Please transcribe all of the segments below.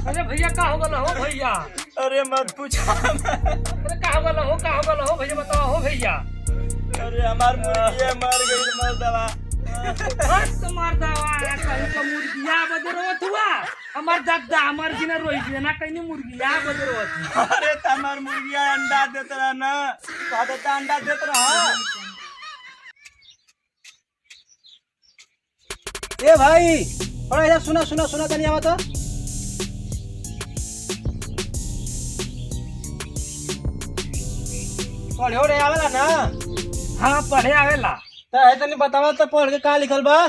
अरे भैया का हो गला हो भैया? अरे मत पूछो। अरे का हो गला हो भैया बताओ हो भैया। अरे हमार मुर्गी मर गई मर्दवा। बस मार दवा कहीं का मुर्गिया बदरवत हुआ। हमार दादा हमार बिना रोई बिना ना कहीं मुर्गिया बदरवत। अरे तमार मुर्गिया अंडा देत रहा ना, कहता अंडा देत रहा। ए भाई थोड़ा इधर सुना सुना सुना तनी आवा तो। पढ़े रे आवेला ना? हाँ पढ़े आवेला। तो है तनी बतावा तो पढ़ के का लिखल बा?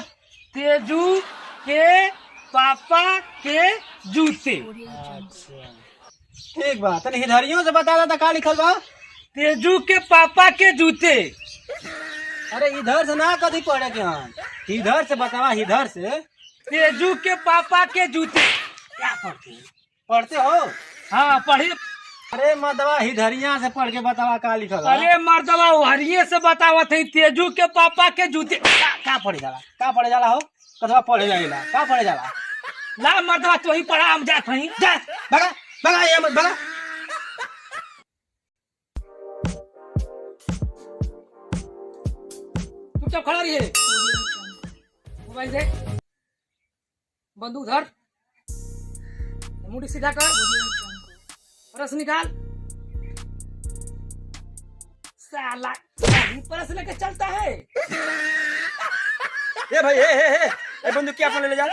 तेजू के पापा के जूते। ठीक बा तनी हिधरियों से बता दा का लिखल बा? तेजू के पापा के जूते। अरे इधर से ना कभी पढ़े के हन, इधर से बतावा, इधर से। तेजू के पापा के जूते। क्या पढ़ते हो? हाँ पढ़े। अरे मर्दवा हिधरिया से पढ़ के बतावा का लिखल बा? अरे मर्दवा हरिये से बतावत है तेजू के पापा के जूते। का पढ़े जाला? का पढ़े जाला हो? कथवा पढ़े जाएला? का पढ़े जाला? ला मर्दवा तो ही पढ़ा हम जात हई। जा भगा भगा ये मत भगा। चुपचाप खड़ा रहिए। मोबाइल दे, बंदूक धर, मुंडी सीधा कर, परस निकाल। साला परस लेके चलता है। ए भाई ए बंदूक क्या अपन ले जा।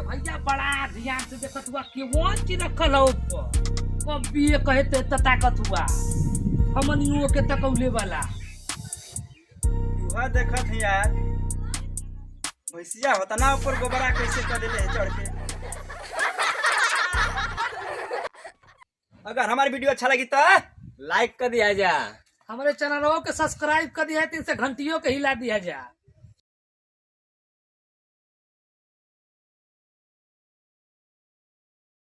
भैया बड़ा ध्यान से देखत हुआ कि वो चीज रखल हो ऊपर। कभी ये कहे ते ताकत हुआ हमनियों के तकौले वाला। वह देखत है यार, भैंसिया होता ना ऊपर गोबरा कैसे कर देले है चढ़ के। अगर हमारी वीडियो अच्छा लगी तो लाइक कर दिया जा, हमारे चैनलों को सब्सक्राइब कर दिया है, 3 घंटियों के हिला दिया जा।